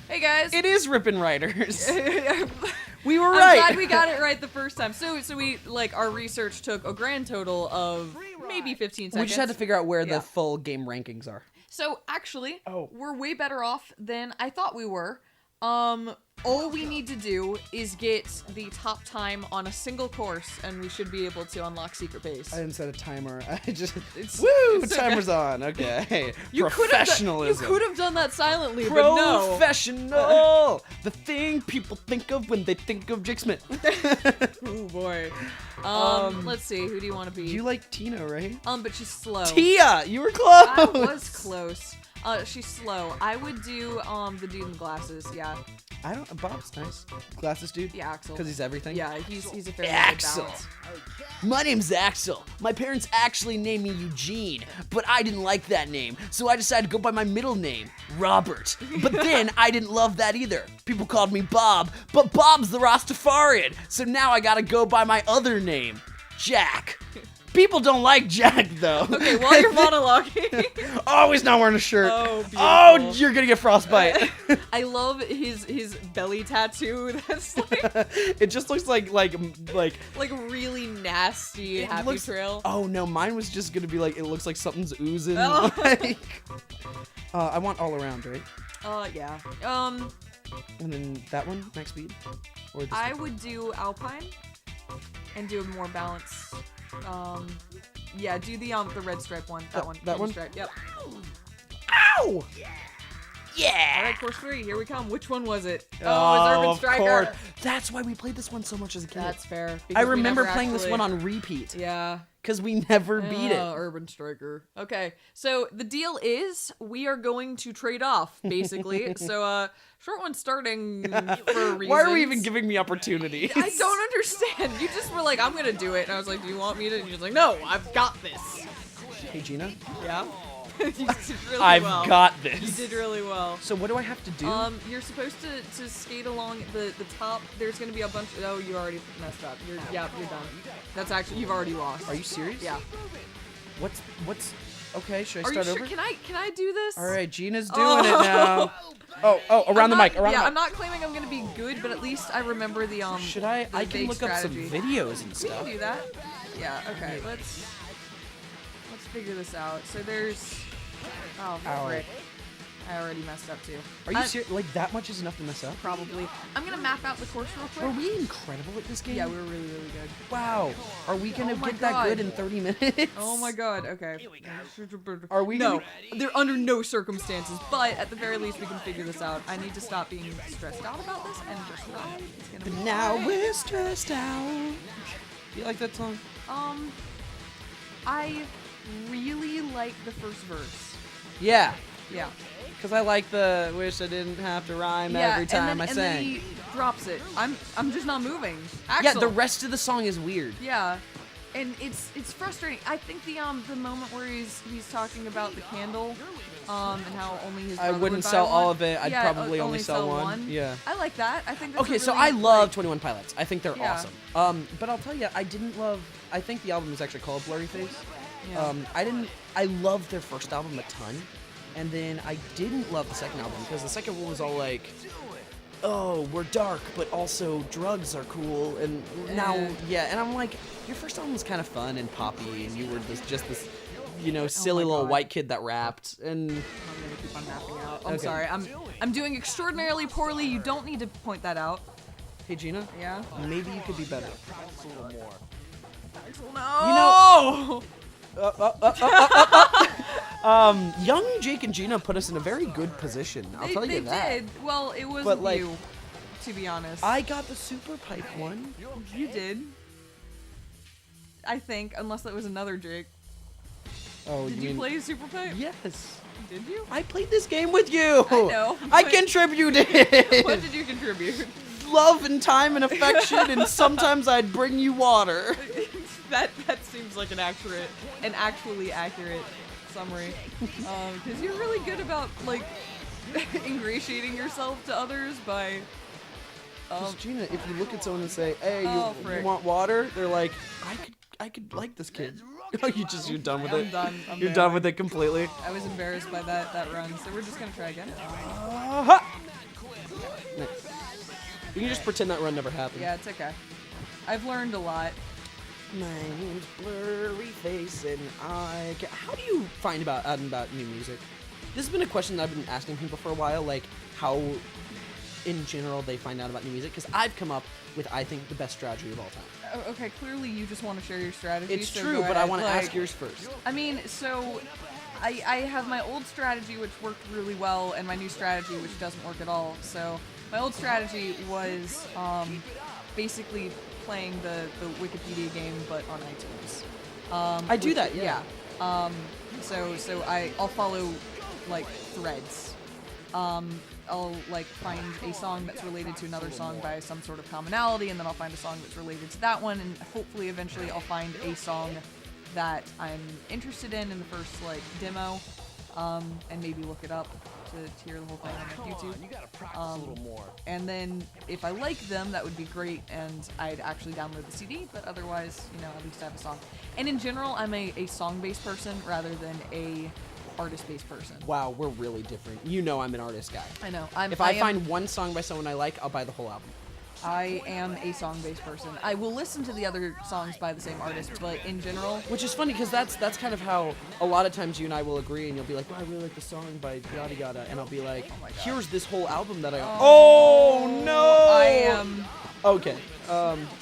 Hey guys. It is Rippin' Writers. We were I'm right. glad we got it right the first time. So we like our research took a grand total of maybe 15 seconds. We just had to figure out where the full game rankings are. So actually, we're way better off than I thought we were. All we need to do is get the top time on a single course, and we should be able to unlock secret base. I didn't set a timer. I just It's timer's on. Okay. You Professionalism. could have done that silently, but no. Professional. The thing people think of when they think of Jake Smith. Oh boy. Let's see. Who do you want to be? You like Tina, right? But she's slow. Tia, you were close. I was close. She's slow. I would do the dude in glasses. Yeah. Bob's nice. Glasses dude? Yeah, Axel. Because he's everything? Yeah, he's a fairly Axel. good balance. My name's Axel. My parents actually named me Eugene, but I didn't like that name, so I decided to go by my middle name, Robert. But then I didn't love that either. People called me Bob, but Bob's the Rastafarian, so now I gotta go by my other name, Jack. People don't like Jack, though. Okay, while you're monologuing. Oh, he's not wearing a shirt. Oh, beautiful. Oh, you're gonna get frostbite. I love his belly tattoo. That's like It just looks like really nasty happy trail. Oh no, mine was just gonna be like it looks like something's oozing. Oh. Like, I want all around, right? Yeah. And then that one, max speed. Or this I would do Alpine and do a more balanced. Yeah, do the red stripe one. That one. That Green one? Stripe. Yep. Ow! Yeah! All right, course 3. Here we come. Which one was it? Oh, it was Urban of Striker. course. That's why we played this one so much as a kid. That's fair. I because we remember never playing this actually- one on repeat. Yeah. Because we never beat it. Urban Striker. Okay, so the deal is we are going to trade off, basically. So, short one starting for reasons. Why are we even giving me opportunity? I don't understand. You just were like, I'm gonna do it. And I was like, do you want me to? And you're like, no, I've got this. Hey, Gina. Yeah? You did really I've well. got this. You did really well. So what do I have to do? You're supposed to skate along the top. There's gonna be a bunch. Oh, you already messed up. You're done. That's actually you've already lost. Are you serious? Yeah. What's? Okay, should I Are start you sure? over? Can I do this? All right, Gina's doing it now. Oh, around the mic. Around the mic. I'm not claiming I'm gonna be good, but at least I remember the Should I? the I can vague look strategy. up some videos and We stuff. can do that. Yeah. Okay. Let's figure this out. So there's. Oh, Ow. frick. I already messed up too. Are you serious? Like that much is enough to mess up? Probably. I'm gonna map out the course real quick. Were we incredible at this game? Yeah, we were really, really good. Wow. Are we gonna Oh my get that God. good in 30 minutes? Oh my god, okay. Are we No, gonna- they're under no circumstances, but at the very least we can figure this out. I need to stop being stressed out about this and just run. It's gonna be Now fine. we're stressed out. You like that song? I really like the first verse. Yeah. Yeah. Because I like the wish I didn't have to rhyme Yeah, every time and then, I and sang. then he drops it. I'm just not moving. Yeah, Axel. the rest of the song is weird. Yeah. And it's frustrating. I think the moment where he's talking about the candle, and how only his I brother wouldn't would buy sell all one. of it. I'd Yeah, probably only sell one. Yeah. I like that. I think that's Okay, a so really, I love like, 21 Pilots. I think they're Yeah. awesome. But I'll tell you, I didn't love. I think the album is actually called Blurry Face. Yeah. I loved their first album a ton, and then I didn't love the second album because the second one was all like, oh, we're dark, but also drugs are cool, and now, and I'm like, your first album was kind of fun and poppy, and you were just this, silly little God. white kid that rapped, and I'm gonna keep on mapping out. I'm Okay. sorry. I'm doing extraordinarily poorly. You don't need to point that out. hey Gina, Yeah. maybe you could be better. No. Young Jake and Gina put us in a very good position. I'll tell you that. They did. Well, it was But, like, you, to be honest. I got the super pipe one. You did. I think, unless that was another Jake. Oh, Did you play Super Pipe? Yes. Did you? I played this game with you. I know, I but- contributed. What did you contribute? Love and time and affection, and sometimes I'd bring you water. that seems like an actually accurate summary. Because you're really good about like ingratiating yourself to others by. Gina, if you look at someone and say, "Hey, you frick. want water?" They're like, "I could like this kid." You're done with it. I'm done. I'm You're done. done with it completely. I was embarrassed by that run, so we're just gonna try again. We can just pretend that run never happened. Yeah, it's okay. I've learned a lot. My name's Blurry Face, and how do you find out about new music? This has been a question that I've been asking people for a while, like how, in general, they find out about new music. Because I've come up with, I think, the best strategy of all time. Okay, clearly you just want to share your strategy. It's so true, go but I ahead. want to Like, ask yours first. I mean, so I have my old strategy, which worked really well, and my new strategy, which doesn't work at all. So my old strategy was basically playing the Wikipedia game, but on iTunes. I do that, yeah. So I'll follow like threads. I'll like find a song that's related to another song by some sort of commonality, and then I'll find a song that's related to that one, and hopefully eventually I'll find a song that I'm interested in the first like demo, and maybe look it up to hear the whole thing on like, YouTube. And then if I like them, that would be great, and I'd actually download the CD, but otherwise, you know, at least I have a song. And in general, I'm a song-based person rather than a artist-based person. Wow, we're really different. You know I'm an artist guy. I know. If I find one song by someone I like, I'll buy the whole album. I am a song-based person. I will listen to the other songs by the same artist, but in general... Which is funny, because that's kind of how a lot of times you and I will agree, and you'll be like, oh, I really like the song by yada yada, and I'll be like, here's this whole album that I own. Oh, no! I am... Okay.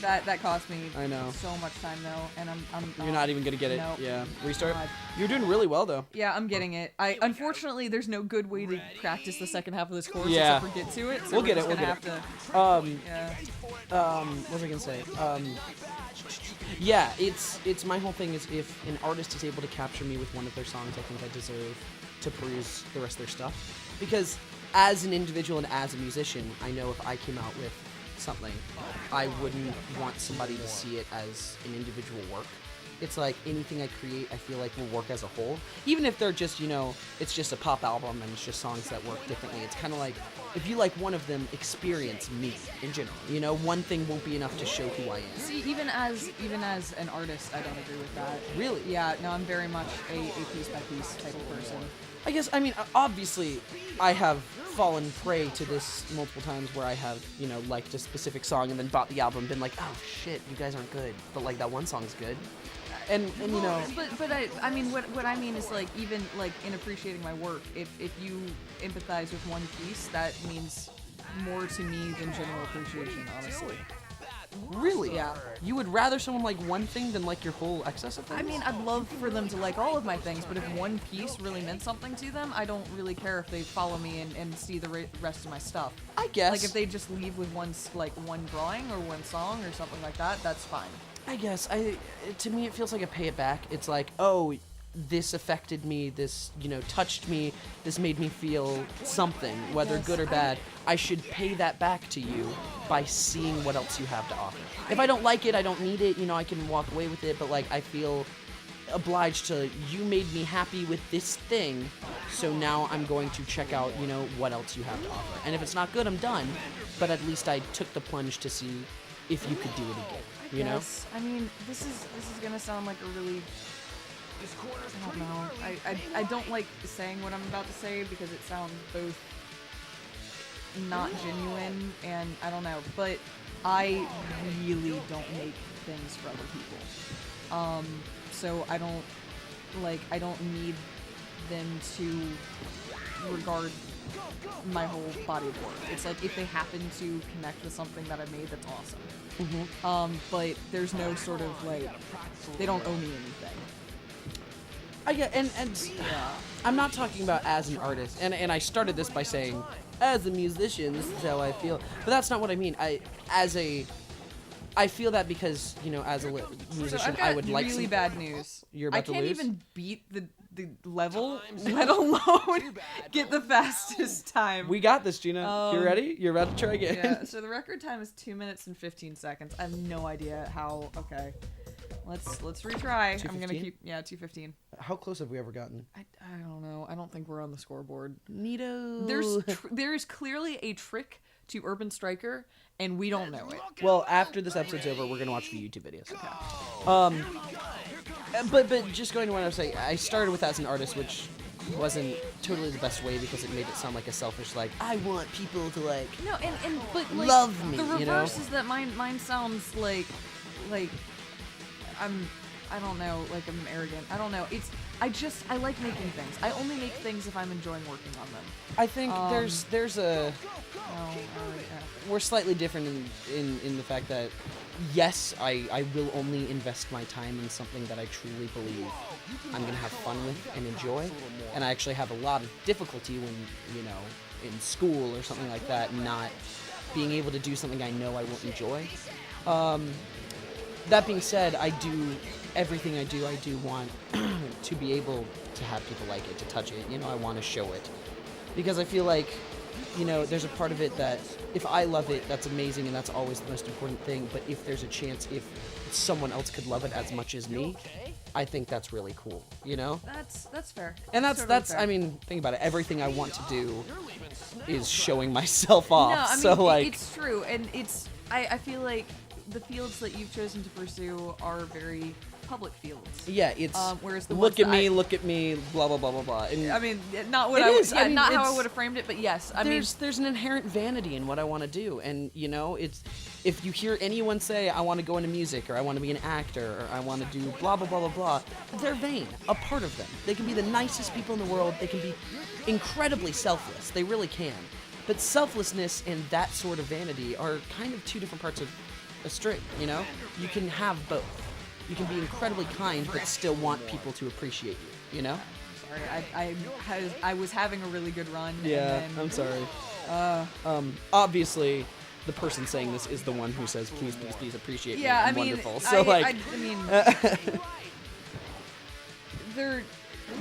That cost me I know. so much time, though, and I'm You're not even gonna get it. Nope. Yeah. Restart. God. You're doing really well, though. Yeah, I'm getting it. Unfortunately, there's no good way to practice the second half of this course Yeah. except for get to it. So We'll we're get just it, we'll gonna get have to, yeah. What was I gonna say? Yeah, it's my whole thing is if an artist is able to capture me with one of their songs, I think I deserve to peruse the rest of their stuff. Because as an individual and as a musician, I know if I came out with something, I wouldn't want somebody to see it as an individual work. It's like anything I create, I feel like will work as a whole. Even if they're just, you know, it's just a pop album and it's just songs that work differently. It's kind of like, if you like one of them, experience me in general. You know, one thing won't be enough to show who I am. See, even as an artist, I don't agree with that. Really? Yeah, no, I'm very much a piece-by-piece type of person. I guess, I mean, obviously, I have fallen prey to this multiple times where I have, you know, liked a specific song and then bought the album and been like, oh shit, you guys aren't good, but like that one song's good. And you know. But I mean, what I mean is like, even like in appreciating my work, if you empathize with one piece, that means more to me than general appreciation, honestly. Really? Yeah. You would rather someone like one thing than like your whole excess of things? I mean, I'd love for them to like all of my things, but if one piece really meant something to them, I don't really care if they follow me and see the rest of my stuff. I guess. Like if they just leave with one drawing or one song or something like that, that's fine. I guess. To me, it feels like a pay it back. It's like, oh, this affected me, this, you know, touched me, this made me feel something, whether good or bad. I should pay that back to you by seeing what else you have to offer. If I don't like it, I don't need it, you know, I can walk away with it, but like I feel obliged to, you made me happy with this thing, so now I'm going to check out, you know, what else you have to offer. And if it's not good, I'm done, but at least I took the plunge to see if you could do it again, you know? Yes. I mean, this is gonna sound like a really, I don't know. I don't like saying what I'm about to say because it sounds both not genuine and I don't know, but I really don't make things for other people. So I don't need them to regard my whole body of work. It's like if they happen to connect with something that I made, that's awesome. Mm-hmm. But there's no sort of like, they don't owe me anything. I get, and Yeah. I'm not talking about as an artist, and I started this by saying, as a musician, this is how I feel, but that's not what I mean. I feel that because, you know, as a musician, So I've got I would like really some... bad news. You're about I to can't lose? even beat the level, let alone get the fastest time. We got this, Gina. You ready? You're about to try again. Yeah, so the record time is 2 minutes and 15 seconds. I have no idea how. Okay, let's retry. I'm gonna 2:15? keep 2:15. How close have we ever gotten? I don't know. I don't think we're on the scoreboard. Neato. There is clearly a trick to Urban Striker, and we don't know it. Well, after this episode's over, we're gonna watch the YouTube videos. Okay. But just going to what I was saying, I started with as an artist, which wasn't totally the best way because it made it sound like a selfish, like, I want people to, like, No, but like love me, the reverse you know? is that mine sounds like I don't know, like I'm arrogant. I don't know. I like making things. I only make things if I'm enjoying working on them. I think there's a... No, We're slightly different in the fact that, yes, I will only invest my time in something that I truly believe I'm going to have fun with and enjoy. And I actually have a lot of difficulty when, you know, in school or something like that, not being able to do something I know I won't enjoy. That being said, everything I do want to be able to have people like it, to touch it. You know, I want to show it. Because I feel like, you know, there's a part of it that if I love it, that's amazing and that's always the most important thing. But if there's a chance, if someone else could love it as much as me, I think that's really cool, you know? that's fair. And that's totally fair. I mean, think about it. Everything I want to do is showing myself off. No, I mean, so like, it's true, and I feel like the fields that you've chosen to pursue are very public fields. yeah, it's whereas the look ones at that me, look at me, blah blah blah blah blah. And I mean, not what It I would, is. yeah, I mean, not how I it's- would have framed it, but yes, I mean, there's an inherent vanity in what I want to do, and you know, it's if you hear anyone say I want to go into music or I want to be an actor or I want to do blah blah blah blah blah, they're vain. A part of them. They can be the nicest people in the world. They can be incredibly selfless. They really can. But selflessness and that sort of vanity are kind of two different parts of a string. You know, you can have both. You can be incredibly kind but still want people to appreciate you. You know? sorry, I was having a really good run. Yeah, and then, I'm sorry. Obviously, the person saying this is the one who says, "Please, please, please appreciate Yeah, me." I I'm mean, wonderful. So I mean, they're,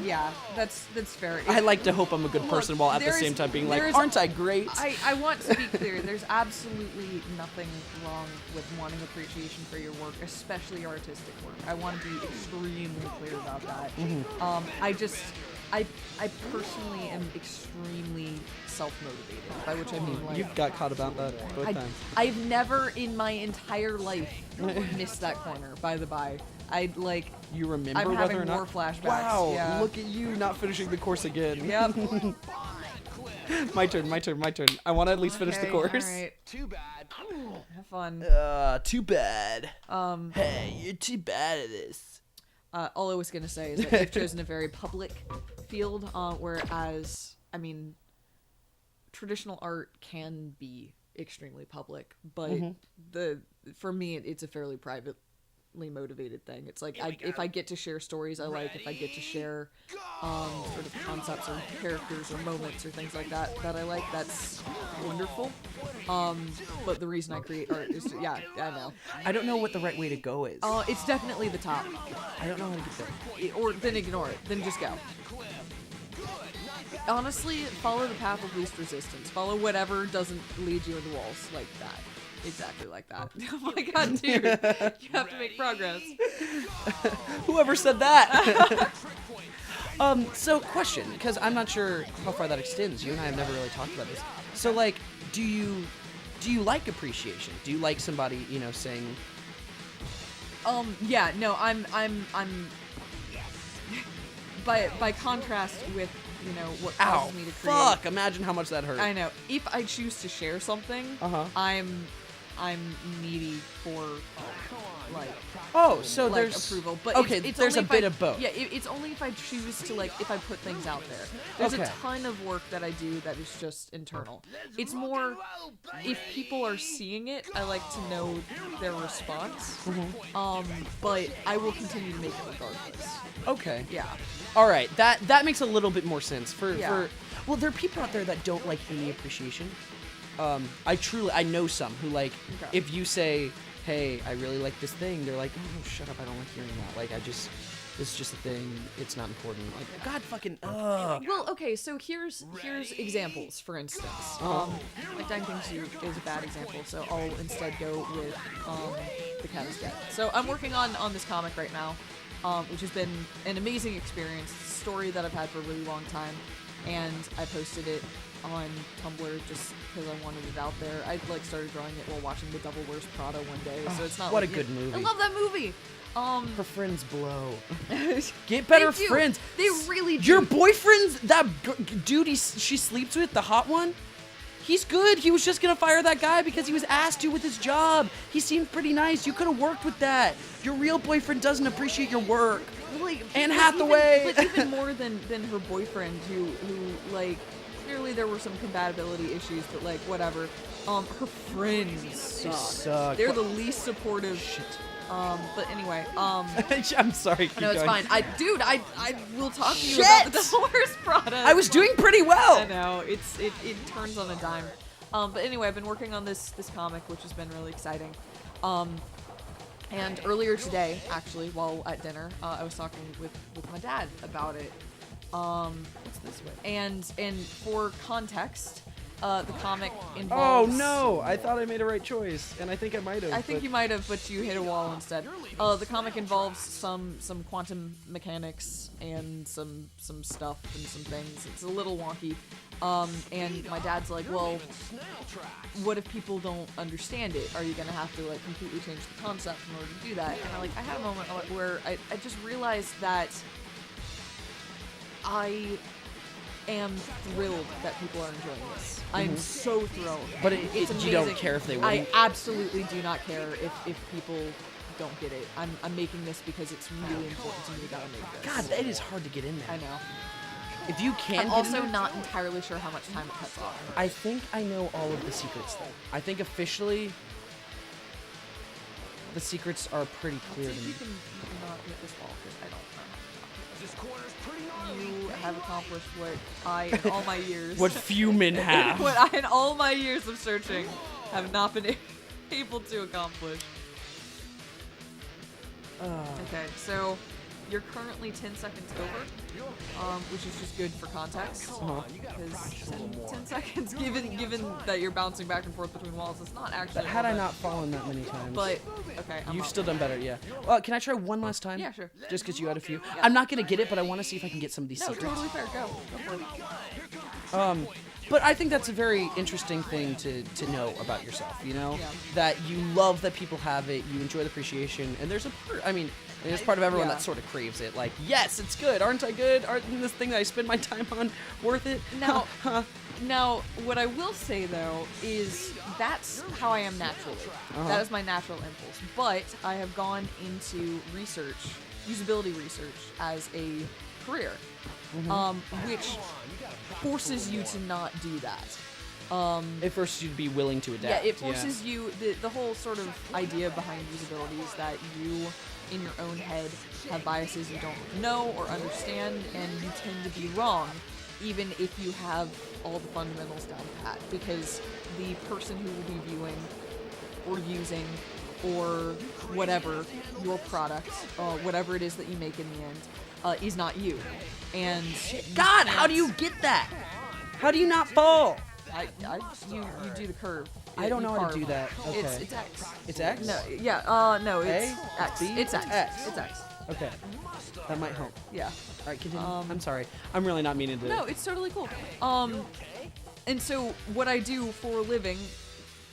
yeah, that's fair. I like to hope I'm a good person Look, while at the there's- same time being like, there's- "Aren't I great?" I want to be clear. There's absolutely nothing wrong with wanting appreciation for your work, especially artistic work. I want to be extremely clear about that. I personally am extremely self-motivated, by which I mean like You've got caught about that both times. I've never in my entire life missed that corner. By the by, You remember I'm whether having or not? more flashbacks. Wow! Yeah. Look at you not finishing the course again. Yep. my turn. I want to at least finish the Okay, course. All right. Too bad. Have fun. Too bad. Um, Hey, you're too bad at this. all I was gonna say is that you've chosen a very public field, whereas I mean, traditional art can be extremely public, but for me, it's a fairly privately motivated thing. It's like if I get to share stories I like, if I get to share sort of concepts or characters or moments or things like that I like, that's wonderful. But the reason I create art is I know. I don't know what the right way to go is. It's definitely the top. I don't know how to get there. Or then ignore it. Then just go. Honestly, follow the path of least resistance. Follow whatever doesn't lead you into walls like that. Exactly like that. Oh my god, dude. You have to make progress. Whoever said that? So question, because I'm not sure how far that extends. You and I have never really talked about this. So like, do you like appreciation? Do you like somebody, you know, saying, Yeah, no, I'm by contrast with, you know, what "Ow, causes me to create. fuck! Imagine how much that hurt." I know. If I choose to share something, I'm needy for like Oh, so like there's approval, but okay. it's There's a only if bit I- of both. Yeah, it's only if I choose to if I put things out there. There's Okay. a ton of work that I do that is just internal. It's more if people are seeing it, I like to know their response. But I will continue to make it regardless. Okay. Yeah. All right. That makes a little bit more sense Yeah. well, there are people out there that don't like any appreciation. I know some who like Okay. if you say, "Hey, I really like this thing," they're like, "Oh, shut up! I don't like hearing that. Like, this is just a thing. It's not important." Like, God, fucking. Well, okay, so here's examples, for instance. Like Dying Things is a bad example, so I'll instead go with The Cat is Dead. So I'm working on this comic right now, which has been an amazing experience. It's a story that I've had for a really long time, and I posted it on Tumblr just because I wanted it out there. I like started drawing it while watching The Devil Wears Prada one day, so it's not what like a good movie. I love that movie. Her friends blow. Get They better do. friends. They really do. Your boyfriend's that dude she sleeps with, the hot one. He's good. He was just gonna fire that guy because he was asked to with his job. He seemed pretty nice. You could have worked with that. Your real boyfriend doesn't appreciate your work. Like, Anne but Hathaway. but even more than her boyfriend, who like clearly there were some compatibility issues, but like whatever. Her friends suck. They're the least supportive. Shit. But anyway, I'm sorry. Keep no, it's going. fine. I will talk to you Shit! about the Devil Wears Prada. I was doing pretty well. I know it turns on a dime. But anyway, I've been working on this comic, which has been really exciting. And earlier today, actually, while at dinner, I was talking with my dad about it. What's this way? And for context, the comic involves. Oh no! I thought I made a right choice, and I think I might have. I think you might have, but you hit a wall instead. The comic involves some quantum mechanics and some stuff and some things. It's a little wonky. And my dad's like, well, what if people don't understand it? Are you gonna have to like completely change the concept in order to do that? And I had a moment where I just realized that I am thrilled that people are enjoying this. I'm so thrilled. But it's amazing. you don't care if they wouldn't? I absolutely do not care if people don't get it. I'm making this because it's really important to me that I make this. God, that is hard to get in there. I know. If you can I'm get also in there, not entirely sure how much time it cuts off. I think I know all of the secrets though. I think officially the secrets are pretty clear to See if me. you can not hit this wall because I don't know. You have accomplished what I, in all my years, What few men have. what I, in all my years of searching, have not been able to accomplish. Okay, so you're currently 10 seconds over, which is just good for context. Because 10 seconds, given that you're bouncing back and forth between walls, it's not actually. Had I not fallen that many times. But okay, I'm You've up. still done better, yeah. Can I try one last time? Yeah, sure. Just because you had a few. I'm not gonna get it, but I want to see if I can get some of these No, secrets. totally fair. Go for it. But I think that's a very interesting thing to know about yourself, you know? Yeah. That you love that people have it, you enjoy the appreciation, and there's a part, there's part of everyone Yeah. that sort of craves it. Like, yes, it's good. Aren't I good? Aren't this thing that I spend my time on worth it? Now, what I will say though is that's how I am naturally. That is my natural impulse. But I have gone into research, usability research, as a career, which forces you to not do that. It forces you to be willing to adapt. Yeah, it forces you. The whole sort of idea behind usability is that you, in your own head, have biases you don't know or understand, and you tend to be wrong, even if you have all the fundamentals down pat. Because the person who will be viewing or using or whatever your product, whatever it is that you make in the end, is not you. And God, how do you get that? How do you not fall? you do the curve. I don't You know how to carve. do that. Okay. It's X. It's X? No, yeah, no, it's A? X. B? It's X. X. It's X. Okay. That might help. Yeah. All right, continue. I'm sorry. I'm really not meaning to. No, it's totally cool. And so what I do for a living,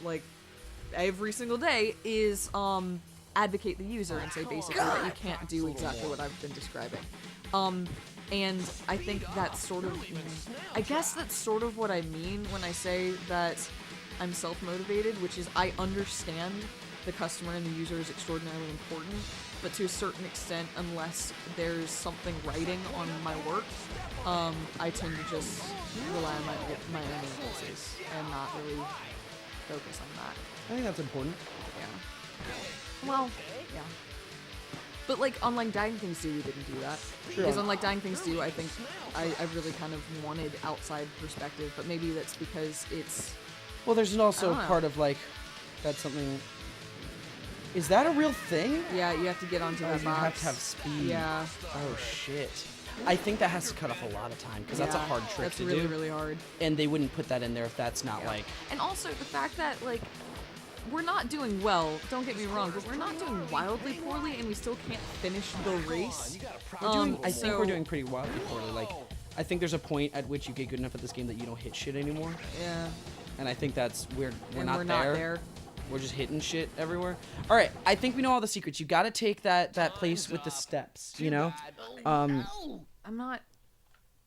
like every single day, is advocate the user and say basically that you can't do exactly what I've been describing. And I think that's sort of, I guess that's sort of what I mean when I say that I'm self-motivated, which is I understand the customer and the user is extraordinarily important, but to a certain extent, unless there's something writing on my work, I tend to just rely on my own impulses and not really focus on that. I think that's important. Yeah. Well, yeah. But like Unlike Dying Things Do, we didn't do that. Sure. Because Unlike Dying Things Do, I think I really kind of wanted outside perspective, but maybe that's because it's... Well, there's also I don't know. part of like, that's something. Is that a real thing? Yeah, you have to get onto that You box. have to have speed. Yeah. Oh shit. I think that has to cut off a lot of time because that's a Yeah, hard trick that's to really, do. really hard. And they wouldn't put that in there if that's not like. And also the fact that, like, we're not doing well, don't get me wrong, but we're not doing wildly poorly and we still can't finish the race. I think we're doing pretty wildly poorly. Like, I think there's a point at which you get good enough at this game that you don't hit shit anymore. Yeah. And I think that's we're And not we're there. not there. We're just hitting shit everywhere. All right, I think we know all the secrets. You got to take that place with the steps, you know? I'm not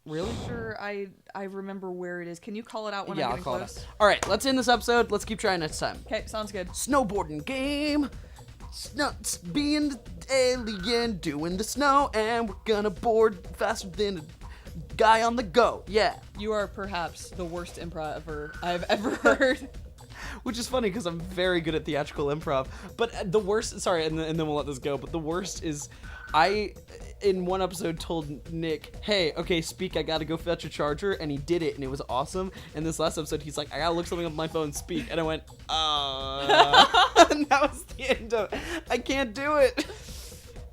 Really? sure I remember where it is. Can you call it out when Yeah, I'm I'll getting call close? it out. All right, let's end this episode. Let's keep trying next time. Okay, sounds good. Snowboarding game. Being the alien, doing the snow, and we're gonna board faster than a guy on the go. Yeah. You are perhaps the worst improver I've ever heard. Which is funny because I'm very good at theatrical improv. But the worst, sorry, and then we'll let this go. But the worst is I, in one episode, told Nick, hey, okay, speak, I gotta go fetch a charger. And he did it, and it was awesome. And this last episode, he's like, I gotta look something up on my phone, speak. And I went, and that was the end of it. I can't do it.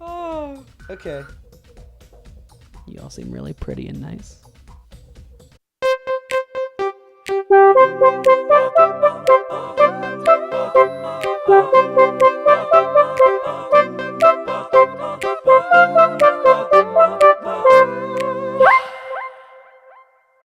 Oh, okay. You all seem really pretty and nice.